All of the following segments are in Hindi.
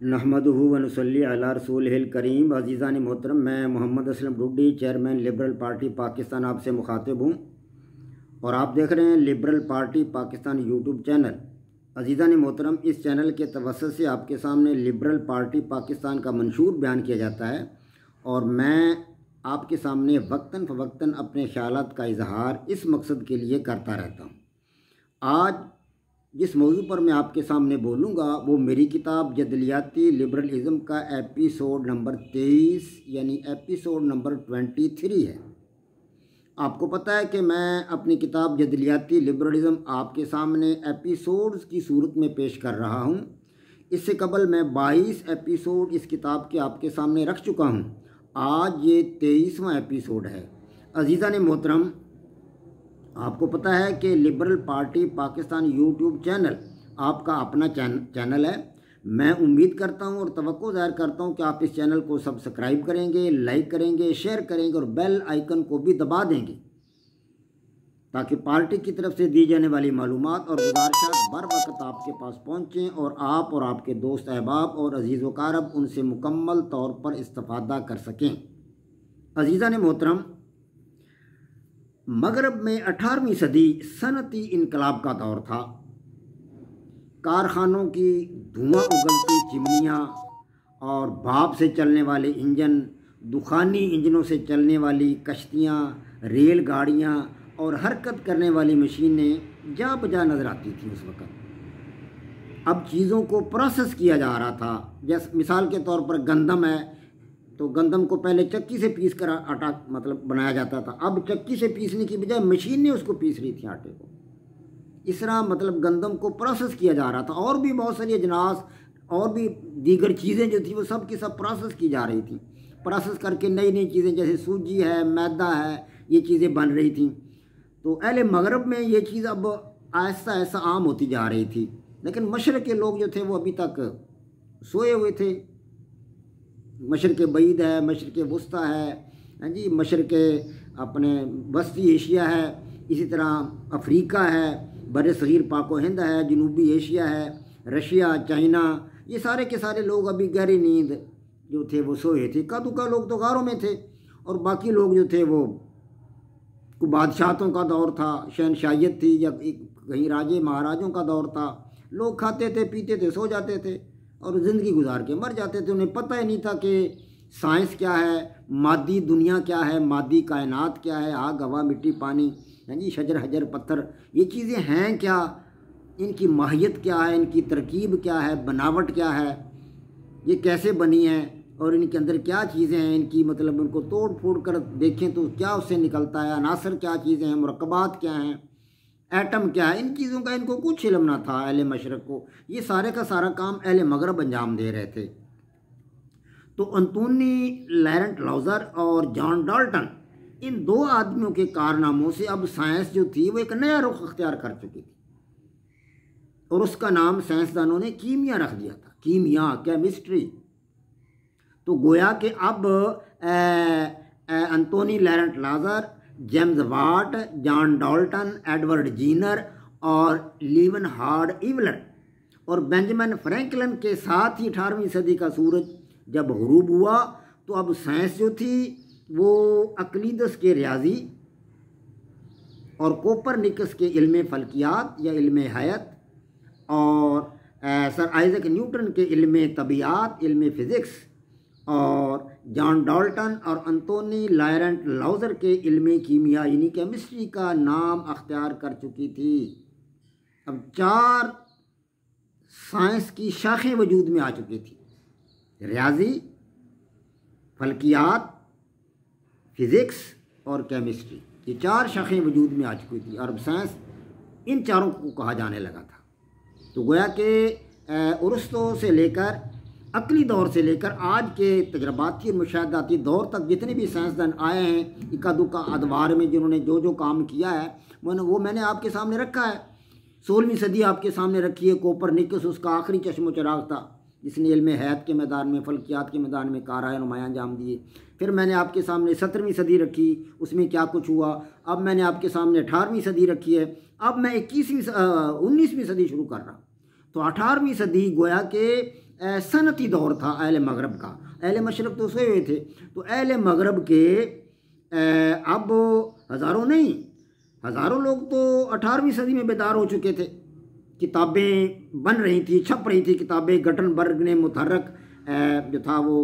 नहमदुहु व नुसल्ली अला रसूलिहिल करीम। अज़ीज़ान मोहतरम, मैं Mohammad Aslam Duddi, chairman liberal party Pakistan, आपसे मुखातिब हूँ और आप देख रहे हैं liberal party Pakistan YouTube channel. अज़ीज़ान मोहतरम, इस चैनल के तवस्सुत से आपके सामने लिबरल पार्टी पाकिस्तान का मंशूर बयान किया जाता है और मैं आपके सामने वक्तन फ़वक्तन अपने ख़यालात का इजहार इस मकसद के लिए करता रहता हूँ। आज जिस मौजू पर मैं आपके सामने बोलूँगा वो मेरी किताब जदलियाती लिबरलिज़म का एपिसोड नंबर 23 यानी एपिसोड नंबर 23 है। आपको पता है कि मैं अपनी किताब जदलियाती लिबरलिज़म आपके सामने एपिसोड्स की सूरत में पेश कर रहा हूँ। इससे कबल मैं 22 एपिसोड इस किताब के आपके सामने रख चुका हूँ। आज ये 23वां एपिसोड है। अज़ीज़ान मोहतरम, आपको पता है कि liberal party Pakistan YouTube channel आपका अपना चैनल है। मैं उम्मीद करता हूं और तवक्को ज़ाहिर करता हूं कि आप इस चैनल को सब्सक्राइब करेंगे, लाइक करेंगे, शेयर करेंगे और बेल आइकन को भी दबा देंगे ताकि पार्टी की तरफ से दी जाने वाली मालूमात और गुजारिशात बर वक्त आपके पास पहुँचें और आप और आपके दोस्त अहबाब और अजीज़ व कारब उनसे मुकम्मल तौर पर इस्तिफ़ादा कर सकें। अज़ीज़ान मोहतरम, मगरब में 18वीं सदी सनती इनकलाब का दौर था। कारखानों की धुआं उगलती चिमनियाँ और भाप से चलने वाले इंजन, दुखानी इंजनों से चलने वाली कश्तियाँ, रेलगाड़ियाँ और हरकत करने वाली मशीनें जा बजा नज़र आती थी उस वक़्त। अब चीज़ों को प्रोसेस किया जा रहा था। जैसे मिसाल के तौर पर गंदम है तो गंदम को पहले चक्की से पीस कर आटा बनाया जाता था। अब चक्की से पीसने की बजाय मशीनें उसको पीस रही थी आटे को। इस तरह गंदम को प्रोसेस किया जा रहा था और भी बहुत सारी अजनास और भी दीगर चीज़ें जो थी वो सब की सब प्रोसेस की जा रही थी। प्रोसेस करके नई नई चीज़ें जैसे सूजी है, मैदा है, ये चीज़ें बन रही थी। तो अहले मगरब में ये चीज़ अब आहिस्ता आहिस्ता आम होती जा रही थी। लेकिन मशरक़ के लोग जो थे वो अभी तक सोए हुए थे। मशरक़ बईद है, मशरक़ वस्ता है, हाँ जी, मशरक़ अपने वस्ती एशिया है, इसी तरह अफ्रीका है, बर सग़ीर पाक व हिंद है, जनूबी एशिया है, रशिया, चाइना, ये सारे के सारे लोग अभी गहरी नींद जो थे वो सोए थे। का लोग तो गारों में थे और बाकी लोग जो थे वो बादशाहतों का दौर था, शहनशाहियत थी या कहीं राजे महाराजों का दौर था। लोग खाते थे, पीते थे, सो जाते थे और ज़िंदगी गुजार के मर जाते थे। उन्हें पता ही नहीं था कि साइंस क्या है, मादी दुनिया क्या है, मादी कायनात क्या है, आग हवा मिट्टी पानी, हाँ जी, शजर हजर पत्थर, ये चीज़ें हैं क्या, इनकी माहियत क्या है, इनकी तरकीब क्या है, बनावट क्या है, ये कैसे बनी है और इनके अंदर क्या चीज़ें हैं, इनकी उनको तोड़ फोड़ कर देखें तो क्या उससे निकलता है, अनासर क्या चीज़ें हैं, मुरक्कबात क्या हैं, एटम क्या है, इन चीज़ों का इनको कुछ इल्म ना था अहले मशरक़ को। ये सारे का सारा काम अहले मगरब अंजाम दे रहे थे। तो अंतोनी लॉरेंट लाउज़र और जॉन डाल्टन, इन दो आदमियों के कारनामों से अब साइंस जो थी वो एक नया रुख अख्तियार कर चुकी थी और उसका नाम साइंसदानों ने कीमिया रख दिया था। कीमिया, केमिस्ट्री। तो गोया कि अब Antoine Laurent Lavoisier, James Watt, John Dalton, Edward Jenner और लीवनहार्ड ईवलर और बेंजामिन फ्रैंकलिन के साथ ही 18वीं सदी का सूरज जब गुरूब हुआ तो अब साइंस जो थी वो अक्लीदस के रियाजी और कोपरनिकस के इल्म फल्कियात या इल्म हयात और सर आइजक न्यूटन के इल्म तबियात, इल्म फ़िज़िक्स और जॉन डाल्टन और अंतोनी लॉरेंट लाउज़र के इल्म कीमिया यानी केमिस्ट्री का नाम अख्तियार कर चुकी थी। अब 4 साइंस की शाखें वजूद में आ चुकी थी। रियाजी, फल्कियात, फ़िज़िक्स और केमिस्ट्री, ये 4 शाखें वजूद में आ चुकी थी और अब साइंस इन चारों को कहा जाने लगा था। तो गोया कि अरस्तू से लेकर अकली दौर से लेकर आज के तजर्बाती और मुशाहदाती दौर तक जितने भी साइंसदान आए हैं इक्का दुक्का अदवार में जिन्होंने जो जो काम किया है वो मैंने आपके सामने रखा है। 16वीं सदी आपके सामने रखी है। कोपरनिकस उसका आखिरी चश्मो चिराग था जिसने इल्म हयात के मैदान में, फल्कियात के मैदान में काराए नुमायाँ अंजाम दिए। फिर मैंने आपके सामने 17वीं सदी रखी, उसमें क्या कुछ हुआ। अब मैंने आपके सामने 18वीं सदी रखी है। अब मैं 19वीं सदी शुरू कर रहा हूँ। तो 18वीं सदी गोया के सनती दौर था अहले मगरब का। अहले मशरक़ तो सोए हुए थे, तो अहले मगरब के अब हज़ारों नहीं, हज़ारों लोग तो 18वीं सदी में बेदार हो चुके थे। किताबें बन रही थी, छप रही थी किताबें। गटनबर्ग ने मुतहर्रिक जो था वो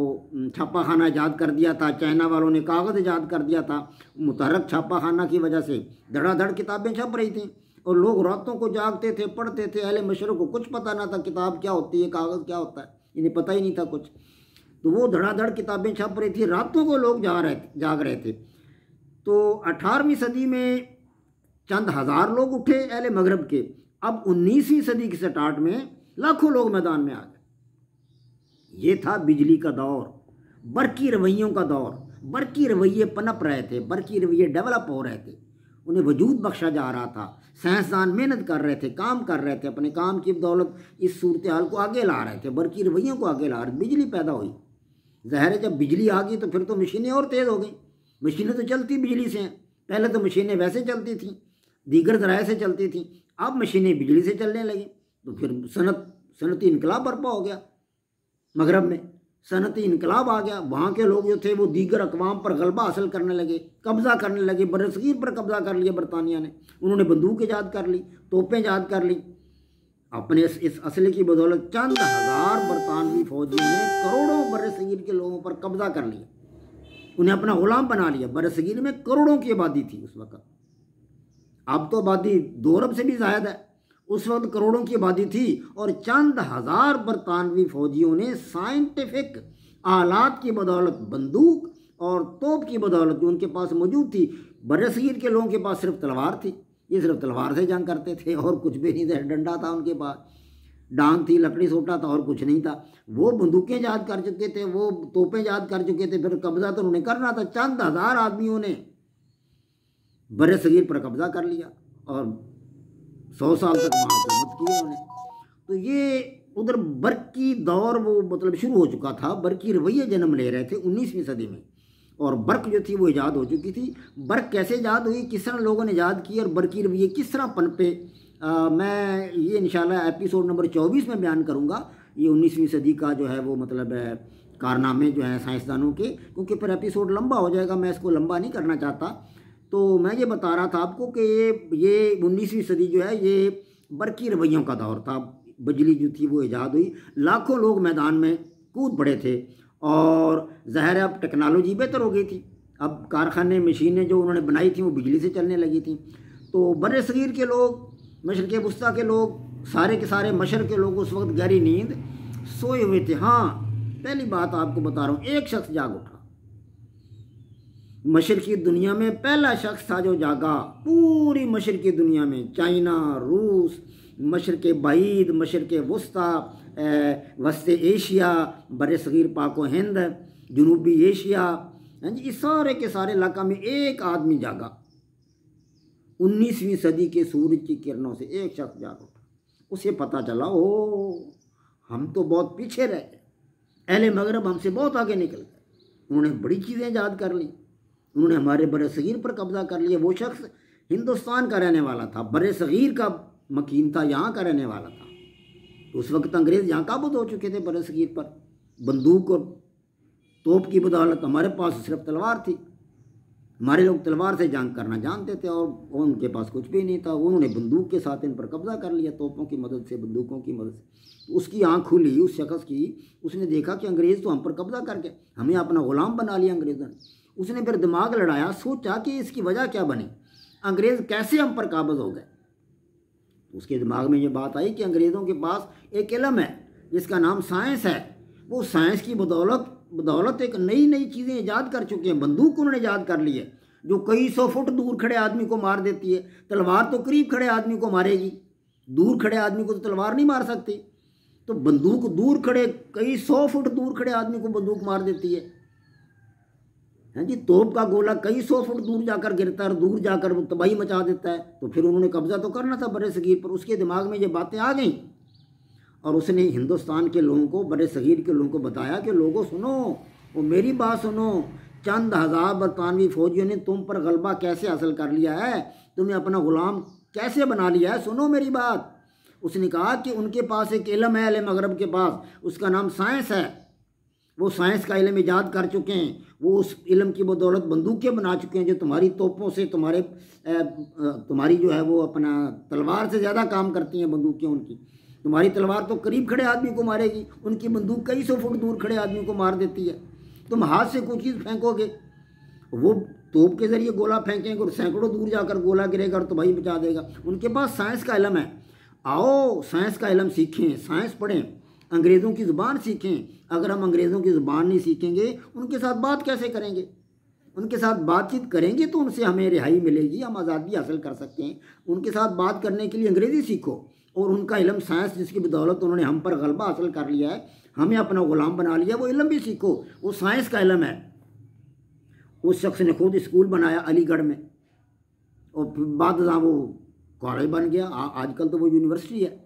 छापा खाना ईजाद कर दिया था, चाइना वालों ने कागज़ ईजाद कर दिया था। मुतहर्रिक छापा खाना की वजह से धड़ाधड़ किताबें छप रही थी और लोग रातों को जागते थे, पढ़ते थे। अहले मशरक़ को कुछ पता ना था किताब क्या होती है, कागज़ क्या होता है, इन्हें पता ही नहीं था कुछ। तो वो धड़ाधड़ किताबें छप रही थी, रातों को लोग जाग रहे थे। तो 18वीं सदी में चंद हज़ार लोग उठे अहले मगरब के। अब 19वीं सदी के स्टार्ट में लाखों लोग मैदान में आ गए। ये था बिजली का दौर, बरकी रवैयों का दौर। बरकी रवैये पनप रहे थे, बरकी रवैये डेवलप हो रहे थे, उन्हें वजूद बख्शा जा रहा था। साइंसदान मेहनत कर रहे थे, काम कर रहे थे, अपने काम की बदौलत इस सूरत हाल को आगे ला रहे थे, बरकी रवैयों को आगे ला रहे थे। बिजली पैदा हुई, ज़ाहिर है जब बिजली आ गई तो फिर तो मशीनें और तेज़ हो गई। मशीनें तो चलती बिजली से हैं, पहले तो मशीनें वैसे चलती थीं, दीगर ज़राए से चलती थीं, अब मशीनें बिजली से चलने लगी। तो फिर सनती इनकलाब बर्पा हो गया। मगरब में सनती इनकलाब आ गया। वहाँ के लोग जो थे वो दीगर अक़वाम पर गलबा हासिल करने लगे, कब्ज़ा करने लगे। बरसगीर पर कब्ज़ा कर लिया बरतानिया ने, उन्होंने बंदूक ईजाद कर ली, तोपें ईजाद कर ली। अपने इस असले की बदौलत चंद हज़ार बरतानवी फौजियों ने करोड़ों बरसगीर के लोगों पर कब्ज़ा कर लिया, उन्हें अपना ग़ुलाम बना लिया। बरसगीर में करोड़ों की आबादी थी उस वक़्त, अब तो आबादी 2 अरब से भी ज़्यादा है, उस वक्त करोड़ों की आबादी थी। और चंद हज़ार बरतानवी फौजियों ने साइंटिफिक आलात की बदौलत, बंदूक और तोप की बदौलत जो उनके पास मौजूद थी, बरसगीर के लोगों के पास सिर्फ तलवार थी, ये सिर्फ तलवार से जंग करते थे और कुछ भी नहीं था। डंडा था उनके पास, डांग थी, लकड़ी सोटा था और कुछ नहीं था। वो बंदूकें ईजाद कर चुके थे, वो तोपें ईजाद कर चुके थे, फिर कब्ज़ा तो उन्होंने करना था। चंद हज़ार आदमियों ने बरसगीर पर कब्ज़ा कर लिया और 100 साल तक वहाँ हुकूमत की उन्होंने। तो ये उधर बरकी दौर वो मतलब शुरू हो चुका था। बरकी रवैये जन्म ले रहे थे 19वीं सदी में, और बर्क जो थी वो ईजाद हो चुकी थी। बर्क कैसे ईजाद हुई, किस तरह लोगों ने ईजाद की और बरकी रवैये किस तरह पनपे, मैं ये इंशाल्लाह एपिसोड नंबर 24 में बयान करूँगा। ये 19वीं सदी का जो है वो मतलब कारनामे जो हैं साइंसदानों के, क्योंकि फिर एपिसोड लंबा हो जाएगा, मैं इसको लंबा नहीं करना चाहता। तो मैं ये बता रहा था आपको कि ये 19वीं सदी जो है ये बरकी रवैयों का दौर था। बिजली जो थी वो ईजाद हुई, लाखों लोग मैदान में कूद पड़े थे और ज़ाहिर है अब टेक्नोलॉजी बेहतर हो गई थी। अब कारखाने, मशीनें जो उन्होंने बनाई थी वो बिजली से चलने लगी थी। तो बरसगीर के लोग, मशरक़ वुस्ता के लोग, सारे के सारे मशरक़ के लोग उस वक्त गहरी नींद सोए हुए थे। हाँ, पहली बात आपको बता रहा हूँ, एक शख्स जाग उठा। मशरक़ी दुनिया में पहला शख्स था जो जागा, पूरी मशरक़ी दुनिया में, चाइना, रूस, मशरक़ बईद, मशरक़ वुस्ता, वस्त एशिया, बरसगीर पाक व हिंद, जनूबी एशिया, हाँ जी, इस सारे के सारे इलाका में एक आदमी जागा। 19वीं सदी के सूरज की किरणों से एक शख्स जाग उठा। उसे पता चला, ओ हम तो बहुत पीछे रह गए, अहले मगरब हमसे बहुत आगे निकल गए, उन्होंने बड़ी चीज़ें ईजाद कर ली, उन्होंने हमारे बरसगीर पर कब्ज़ा कर लिया। वो शख्स हिंदुस्तान का रहने वाला था, बरसगीर का मकीन था, यहाँ का रहने वाला था। तो उस वक्त अंग्रेज़ यहाँ काबूद हो चुके थे बरसगीर पर, बंदूक और तोप की बदौलत। हमारे पास सिर्फ तलवार थी, हमारे लोग तलवार से जंग करना जानते थे और उनके पास कुछ भी नहीं था। उन्होंने बंदूक के साथ इन पर कब्ज़ा कर लिया, तोपों की मदद से, बंदूकों की मदद से। तो उसकी आँख खुली उस शख्स की, उसने देखा कि अंग्रेज़ तो हम पर कब्ज़ा करके हमें अपना ग़ुलाम बना लिया अंग्रेज़ों ने। उसने फिर दिमाग लड़ाया, सोचा कि इसकी वजह क्या बनी, अंग्रेज़ कैसे हम पर काबज़ हो गए। उसके दिमाग में ये बात आई कि अंग्रेज़ों के पास एक इल्म है जिसका नाम साइंस है। वो साइंस की बदौलत एक नई नई चीज़ें ईजाद कर चुके हैं। बंदूक उन्होंने ईजाद कर ली है जो कई 100 फुट दूर खड़े आदमी को मार देती है। तलवार तो करीब खड़े आदमी को मारेगी, दूर खड़े आदमी को तो तलवार नहीं मार सकती। तो बंदूक दूर खड़े, कई 100 फुट दूर खड़े आदमी को बंदूक मार देती है। हाँ जी, तोप का गोला कई 100 फुट दूर जाकर गिरता है और दूर जाकर वो तबाही मचा देता है। तो फिर उन्होंने कब्ज़ा तो करना था बरसगीर पर। उसके दिमाग में ये बातें आ गईं और उसने हिंदुस्तान के लोगों को, बरसगीर के लोगों को बताया कि लोगों सुनो, वो मेरी बात सुनो, चंद हज़ार बरतानवी फौजियों ने तुम पर गलबा कैसे हासिल कर लिया है, तुम्हें अपना ग़ुलाम कैसे बना लिया है, सुनो मेरी बात। उसने कहा कि उनके पास एक इल्म है, अहले मगरब के पास, उसका नाम साइंस है। वो साइंस का इल्म ईजाद कर चुके हैं, वो उस इल्म की बदौलत बंदूकें बना चुके हैं जो तुम्हारी तोपों से, तुम्हारी जो है वो अपना तलवार से ज़्यादा काम करती हैं बंदूकें उनकी। तुम्हारी तलवार तो करीब खड़े आदमी को मारेगी, उनकी बंदूक कई सौ फुट दूर खड़े आदमी को मार देती है। तुम हाथ से कोई चीज़ फेंकोगे, वो तोप के ज़रिए गोला फेंकेंगे और सैकड़ों दूर जाकर गोला गिरेगा और तुम्हारी बचा देगा। उनके पास साइंस का इल्म है। आओ साइंस का इल्म सीखें, साइंस पढ़ें, अंग्रेज़ों की ज़ुबान सीखें। अगर हम अंग्रेज़ों की ज़ुबान नहीं सीखेंगे, उनके साथ बात कैसे करेंगे? उनके साथ बातचीत करेंगे तो उनसे हमें रिहाई मिलेगी, हम आज़ादी हासिल कर सकते हैं। उनके साथ बात करने के लिए अंग्रेज़ी सीखो, और उनका इल्म साइंस जिसकी बदौलत उन्होंने हम पर गलबा हासिल कर लिया है, हमें अपना ग़ुलाम बना लिया, वो इल्म भी सीखो। वो साइंस का इल्म है। उस शख्स ने खुद स्कूल बनाया अलीगढ़ में, और बाद वो कॉलेज बन गया, आजकल तो वो यूनिवर्सिटी है।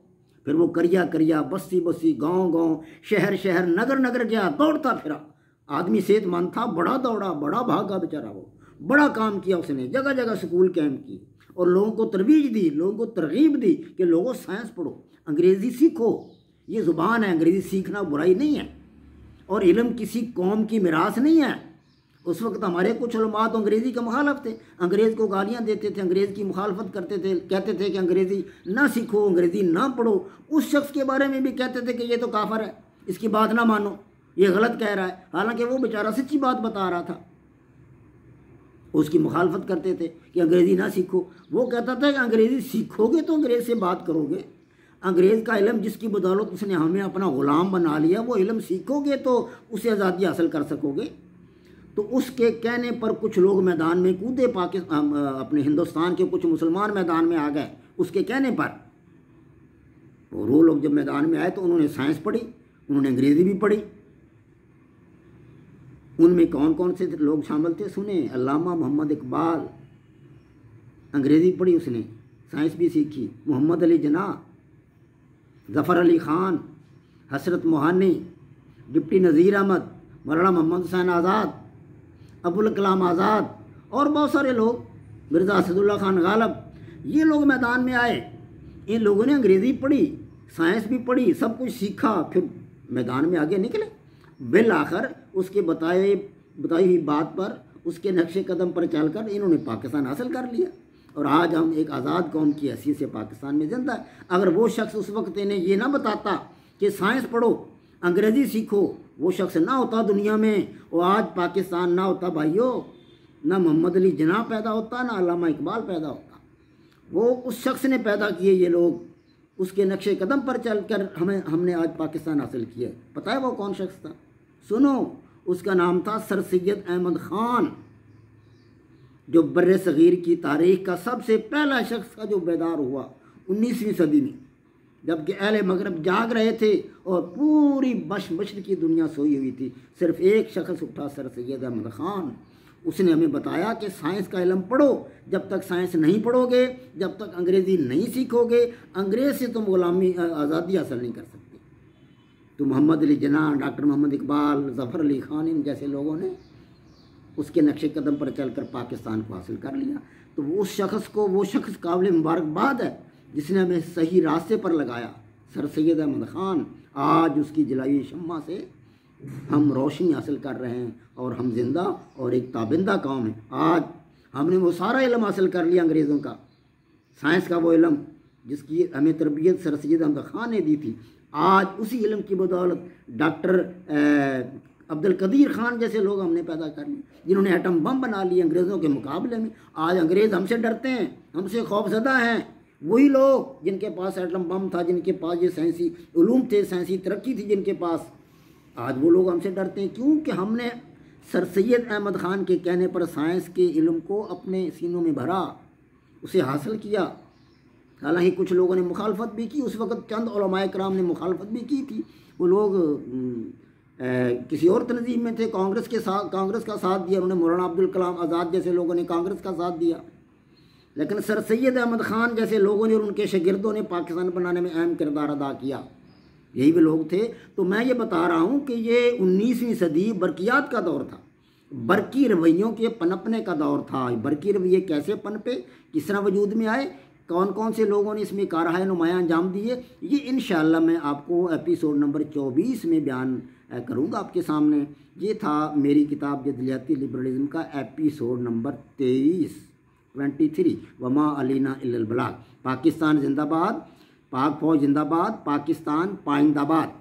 फिर वो करिया करिया, बस्ती बस्ती, गांव गांव, शहर शहर, नगर नगर गया, दौड़ता फिरा। आदमी सेहतमंद था, बड़ा दौड़ा, बड़ा भागा बेचारा। वो बड़ा काम किया उसने, जगह जगह स्कूल कैंप किए और लोगों को तरवीज दी, लोगों को तरगीब दी कि लोगों साइंस पढ़ो, अंग्रेज़ी सीखो। ये ज़ुबान है, अंग्रेज़ी सीखना बुराई नहीं है, और इल्म किसी कौम की मिरास नहीं है। उस वक्त हमारे कुछ उलमा तो अंग्रेज़ी के मुखालफ थे, अंग्रेज़ को गालियाँ देते थे, अंग्रेज़ की मुखालफत करते थे, कहते थे कि अंग्रेज़ी ना सीखो, अंग्रेज़ी ना पढ़ो। उस शख्स के बारे में भी कहते थे कि ये तो काफिर है, इसकी बात ना मानो, ये गलत कह रहा है, हालांकि वो बेचारा सच्ची बात बता रहा था। उसकी मुखालफत करते थे कि अंग्रेज़ी ना सीखो। वो कहता था कि अंग्रेज़ी सीखोगे तो अंग्रेज़ से बात करोगे, अंग्रेज़ का इल्म जिसकी बदौलत उसने हमें अपना ग़ुलाम बना लिया, वो इल्म सीखोगे तो उसे आज़ादी हासिल कर सकोगे। तो उसके कहने पर कुछ लोग मैदान में कूदे, पाकिस्तान अपने हिंदुस्तान के कुछ मुसलमान मैदान में आ गए उसके कहने पर। और वो लोग जब मैदान में आए तो उन्होंने साइंस पढ़ी, उन्होंने अंग्रेज़ी भी पढ़ी। उनमें कौन कौन से लोग शामिल थे सुने? अल्लामा मोहम्मद इकबाल, अंग्रेज़ी पढ़ी उसने, साइंस भी सीखी। मोहम्मद अली जिन्ना, ज़फ़र अली ख़ान, हसरत मोहानी, डिप्टी नज़ीर अहमद, मौलाना मोहम्मद हुसैन आज़ाद, अबुल कलाम आज़ाद और बहुत सारे लोग, मिर्ज़ा असदुल्ला खान गालिब, ये लोग मैदान में आए। इन लोगों ने अंग्रेज़ी पढ़ी, साइंस भी पढ़ी, सब कुछ सीखा, फिर मैदान में आगे निकले। बिल आखिर उसके बताई हुई बात पर, उसके नक्शे कदम पर चलकर इन्होंने पाकिस्तान हासिल कर लिया, और आज हम एक आज़ाद कौम की हैसियत से पाकिस्तान में जिंदा है। अगर वो शख्स उस वक्त इन्हें ये ना बताता कि साइंस पढ़ो, अंग्रेज़ी सीखो, वो शख्स ना होता दुनिया में, और आज पाकिस्तान ना होता भाइयों, ना मोहम्मद अली जिन्ना पैदा होता, ना अल्लामा इकबाल पैदा होता। वो उस शख्स ने पैदा किए ये लोग, उसके नक्शे कदम पर चलकर हमने आज पाकिस्तान हासिल किया। पता है वो कौन शख्स था? सुनो, उसका नाम था सर सैयद अहमद ख़ान, जो बर्र सग़ीर की तारीख़ का सबसे पहला शख्स था जो बेदार हुआ 19वीं सदी में, जबकि अहले मगरब जाग रहे थे और पूरी मशरिक़ की दुनिया सोई हुई थी। सिर्फ एक शख्स उठा, सर सैयद अहमद ख़ान। उसने हमें बताया कि साइंस का इल्म पढ़ो, जब तक साइंस नहीं पढ़ोगे, जब तक अंग्रेज़ी नहीं सीखोगे, अंग्रेज़ से तुम ग़ुलामी आज़ादी हासिल नहीं कर सकते। तो मोहम्मद अली जिन्ना, डॉक्टर मोहम्मद इकबाल, ज़फ़र अली ख़ान, इन जैसे लोगों ने उसके नक्शे कदम पर चलकर पाकिस्तान को हासिल कर लिया। तो वो शख्स काबिल मुबारकबाद है जिसने हमें सही रास्ते पर लगाया, सर सैयद अहमद ख़ान। आज उसकी जलाई शम्मा से हम रोशनी हासिल कर रहे हैं और हम जिंदा और एक ताबिंदा कौम है। आज हमने वो सारा इल्म हासिल कर लिया अंग्रेज़ों का, साइंस का वो इल्म जिसकी हमें तरबियत सर सैयद अहमद ख़ान ने दी थी। आज उसी इल्म की बदौलत डॉक्टर अब्दुल कदीर ख़ान जैसे लोग हमने पैदा कर लिए, जिन्होंने एटम बम बना लिए अंग्रेज़ों के मुकाबले में। आज अंग्रेज़ हमसे डरते हैं, हमसे खौफज़दा हैं। वही लोग जिनके पास एटम बम था, जिनके पास ये साइंसी उलूम थे, साइंसी तरक्की थी जिनके पास, आज वो लोग हमसे डरते हैं। क्योंकि हमने सर सैयद अहमद ख़ान के कहने पर साइंस के इल्म को अपने सीनों में भरा, उसे हासिल किया। हालांकि कुछ लोगों ने मुखालफत भी की, उस वक़्त चंद उलमाए कराम ने मुखालफत भी की थी। वो लोग किसी और तंजीम में थे, कांग्रेस का साथ दिया उन्होंने, मौलाना अब्दुल कलाम आज़ाद जैसे लोगों ने कांग्रेस का साथ दिया। लेकिन सर सैयद अहमद ख़ान जैसे लोगों ने और उनके शागिर्दों ने पाकिस्तान बनाने में अहम किरदार अदा किया। यही भी लोग थे। तो मैं ये बता रहा हूँ कि ये 19वीं सदी बरकियात का दौर था, बरकी रवैयों के पनपने का दौर था। बरकी रवैये कैसे पनपे, किस तरह वजूद में आए, कौन कौन से लोगों ने इसमें कारहाय नुमायाँ अंजाम दिए, ये इंशाअल्लाह मैं आपको एपिसोड नंबर 24 में बयान करूँगा आपके सामने। ये था मेरी किताब जदलियाती लिबरलिज्म का एपिसोड नंबर 23 वमा अलीना इल्लल बलाग। पाकिस्तान जिंदाबाद, पाक फौज जिंदाबाद, पाकिस्तान पाइंदाबाद।